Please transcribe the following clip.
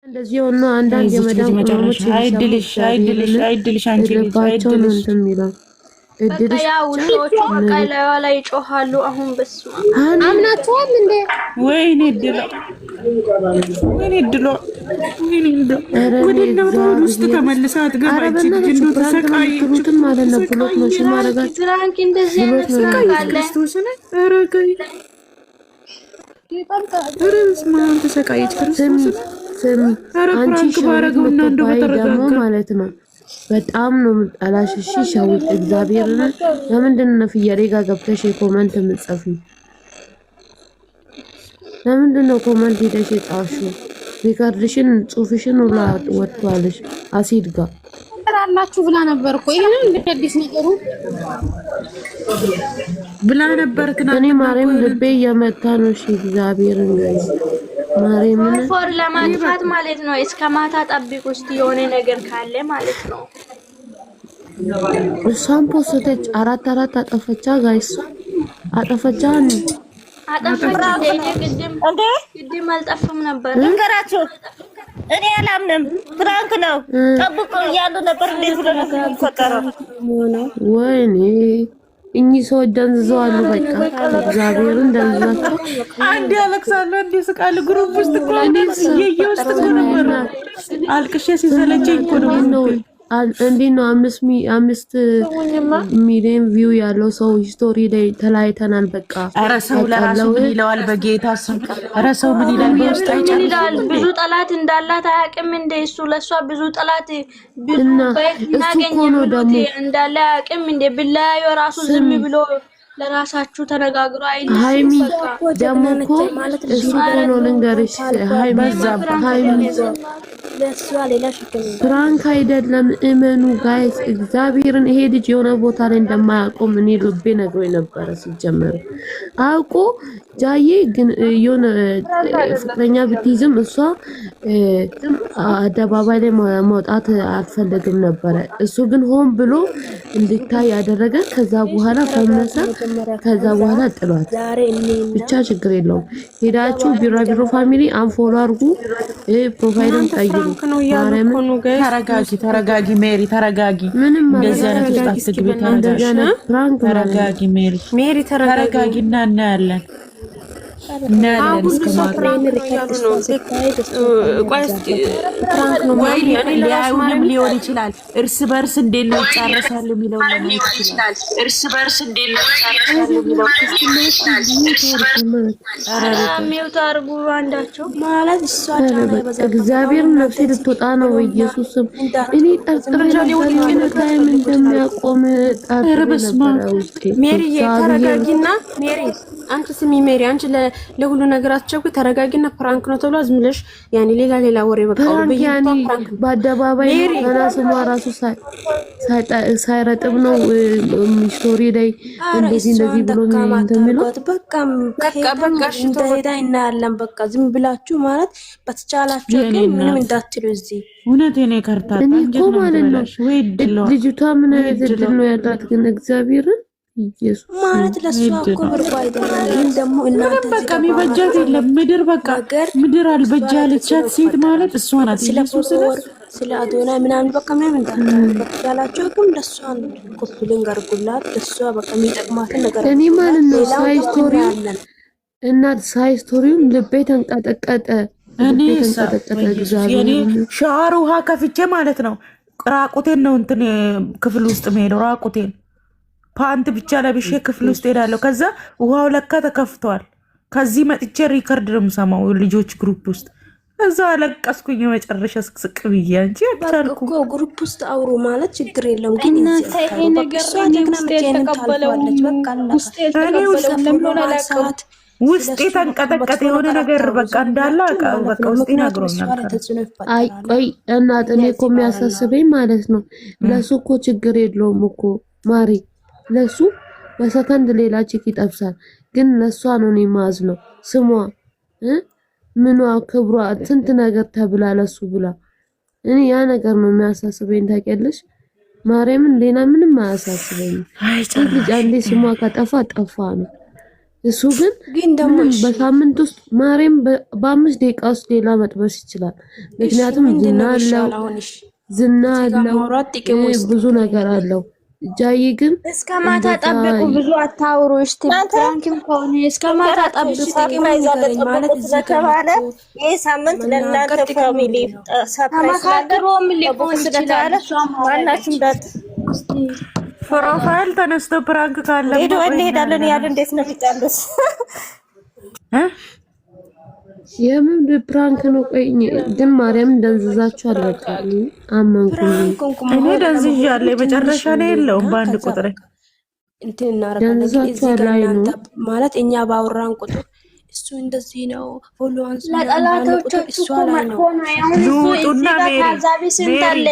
እንደዚህ ሆኖ አንዳንድ የመዳን ቅመሞች አይድልሽ አንቺ ልባቸው ነው እንትን የሚለው እድልሽ ያው ሰዎቹ በቃ ላይ ይጮሃሉ። አሁን በስማ አምናችኋል እንዴ? ወይኔ ድሎ ወደ ውስጥ ተመልሳ አትገባች። ግን ተሰቃይቱት ማለት ነው። ብሎት ነው ሲማረጋችሁ ፍራንክ እንደዚህ ተሰቃይካለ አረጋይ ተሰቃይች ክርስቶስ ስሚ አንቺ ባረገውና እንደው በተረጋጋ ማለት ነው። በጣም ነው ምጣላሽ። እሺ ሻውት እግዚአብሔርን ለምንድን ነው ፍየሬ ጋር ገብተሽ ኮሜንት የምትጽፊ? ለምንድን ነው ኮሜንት ሄደሽ የጻፍሽው? ሪካርድሽን ጽሁፍሽን ሁላ ወጥቷልሽ አሲድ ጋር አላችሁ ብላ ነበር እኮ ይሄን እንደ አዲስ ነገሩ ብላ ነበር። እኔ ማርያም ልቤ እየመታ ነው። እሺ እግዚአብሔርን ጋይስ ማርያምን ፎር ለማጥፋት ማለት ነው። እስከ ማታ ጠብቁ እስቲ የሆነ ነገር ካለ ማለት ነው። እሷም ፖስተች አራት አጠፈቻ ጋይስ አጠፈቻን አጠፈቻ ቅድም አልጠፋም ነበር እንገራችሁ። እኔ አላምንም ፍራንክ ነው ጠብቁ እያሉ ነበር። እንዴት ብሎ ነው የሚፈጠረው? ወይኔ እኚህ ሰው ደንዝዘዋል። በቃ እግዚአብሔርን ደንዝዛቸው። አንዴ ያለቅሳሉ፣ አንዴ ስቃሉ። ግሩፕ ውስጥ እኮ የየውስጥ እኮ ነበር አልቅሼ ሲሰለቸኝ እኮ ነው። እንዴት ነው 5 ሚሊዮን ቪው ያለው ሰው ስቶሪ ላይ ተላይተናል። በቃ ኧረ ሰው ለራሱ ምን ይለዋል? በጌታ ስም ኧረ ሰው ምን ይላል? በውስጥ ይላል። ብዙ ጠላት እንዳላት አያውቅም እንደ እሱ ለሷ ብዙ ጠላት እና እሱ እኮ ነው ደግሞ እንዳለ አያውቅም እንደ ብላዩ ራሱ ዝም ብሎ ለራሳችሁ ተነጋግሮ አይል ሃይሚ ደግሞ እኮ እሱ እኮ ነው ልንገርሽ፣ ሃይሚ ፍራንክ አይደለም እመኑ ጋይስ እግዚአብሔርን። ይሄ ልጅ የሆነ ቦታ ላይ እንደማያቆም እኔ ልቤ ነግሮኝ ነበረ። ሲጀመር አውቆ ጃዬ ግን የሆነ ፍቅረኛ ብትይዝም እሷ አደባባይ ላይ መውጣት አትፈልግም ነበረ። እሱ ግን ሆን ብሎ እንድታይ ያደረገ። ከዛ በኋላ ፈመሰ። ከዛ በኋላ ጥሏት ብቻ ችግር የለውም። ሄዳችሁ ቢራቢሮ ፋሚሊ አንፎሎ አድርጉ፣ ፕሮፋይልን ቀይሩ። ተረጋጊ ሜሪ ተረጋጊ። ምንም እንደዚህ አይነት ውስጥ አትግቢ። ተረጋጊ ሜሪ ተረጋጊ እና እናያለን። ሊያዩንም ሊሆን ይችላል። እርስ በርስ እንዴት ነው ይጫረሳሉ የሚለው እግዚአብሔር ነፍሴ ልትወጣ ነው። ኢየሱስም እኔ ጠርጥሬ ታይም እንደሚያቆም ሜሪ ተረጋጊና ሜሪ አንቺ ስሚ ሜሪ አንቺ ለሁሉ ነገራቸው ተረጋጊና ፕራንክ ነው ተብሎ ዝምለሽ ያኔ ሌላ ወሬ በቃው በአደባባይ ተናስማ ራሱ ሳይረጥብ ነው ስቶሪ ላይ እንደዚህ ብሎ እንደሚለው በቃ ሽቶዳ እናያለን። በቃ ዝም ብላችሁ ማለት በተቻላችሁ ግን ምንም እንዳትሉ እዚህ እውነቴን ይከርታል። እኔ እኮ ማለት ነው ልጅቷ ምን አይነት እድል ነው ያላት ግን እግዚአብሔርን ኢየሱስ ማለት ለሷ እኮ ብርቁ አይደለም። ግን ደግሞ እናንተ በቃ የሚበጃት የለም ምድር አልበጃለቻት ሴት ማለት እሷ ናት። ኢየሱስ ስለ አዶና ምናምን በቃ ምንም እንዳላችሁ ግን ለሷ ኮፕሊን ጋርጉላት ለሷ በቃ የሚጠቅማት ነገር እኔ ማለት ነው ሳይስቶሪውን ልቤ ተንቀጠቀጠ። እኔ ሻወር ውሃ ከፍቼ ማለት ነው ራቁቴን ነው እንትን ክፍል ውስጥ መሄደው ራቁቴን ፓንት ብቻ ለብሼ ክፍል ውስጥ ሄዳለሁ። ከዛ ውሃው ለካ ተከፍቷል። ከዚህ መጥቼ ሪከርድ ነው የምሰማው ልጆች ግሩፕ ውስጥ። እዛ አለቀስኩኝ መጨረሻ ስቅስቅ ብዬ። አንቺ አታልኩ እኮ ግሩፕ ውስጥ አውሩ ማለት ችግር የለም። ግን እናንተ ይሄ ነገር ውስጤ ተንቀጠቀጠ። የሆነ ነገር በቃ እንዳለ በቃ ውስጤ ነግሮኛል። አይ ቆይ እናት እኔ እኮ የሚያሳስበኝ ማለት ነው ለሱ እኮ ችግር የለውም እኮ ማሪ ለሱ በሰከንድ ሌላ ቺክ ይጠብሳል። ግን ለሷ ነው እኔ ማዝ ነው ስሟ ምኗ ክብሯ ስንት ነገር ተብላ ለሱ ብላ እኔ ያ ነገር ነው የሚያሳስበኝ። ታውቂያለሽ ማርያምን ሌላ ምንም አያሳስበኝ። ልጅ አንዴ ስሟ ከጠፋ ጠፋ ነው። እሱ ግን ደግሞ በሳምንት ውስጥ ማርያም በ5 ደቂቃ ውስጥ ሌላ መጥበስ ይችላል። ምክንያቱም ዝና አለው ብዙ ነገር አለው። ጃይ ግን እስከ ማታ ጠብቁ፣ ብዙ አታውሩ። እሺ ፍራንክም ከሆነ እስከ ማታ ጠብቁ ማለት ስለተባለ ይህ ሳምንት ለእናንተ ፋሚሊ ተመካክሮም ሊሆን ይችላል። ዋናችን ዳት ፕሮፋይል ተነስቶ ፕራንክ ካለ ሄዶ እንሄዳለን ያለ እንዴት ነው የሚጣሉት? የምን ፕራንክ ነው? ቆይ ግን ማርያም ደንዝዛችኋል። በቃ አመንኩኝ። እኔ ደንዝዣለሁ። የመጨረሻ ላይ የለውም በአንድ ቁጥር እንትን እናረጋለን ማለት እኛ ባወራን ቁጥር እሱ እንደዚህ ነው ፎሎዋንስ ለጠላቶቻችሁ እኮ መጥፎ ነው። ያው ሉጡና ሜሪ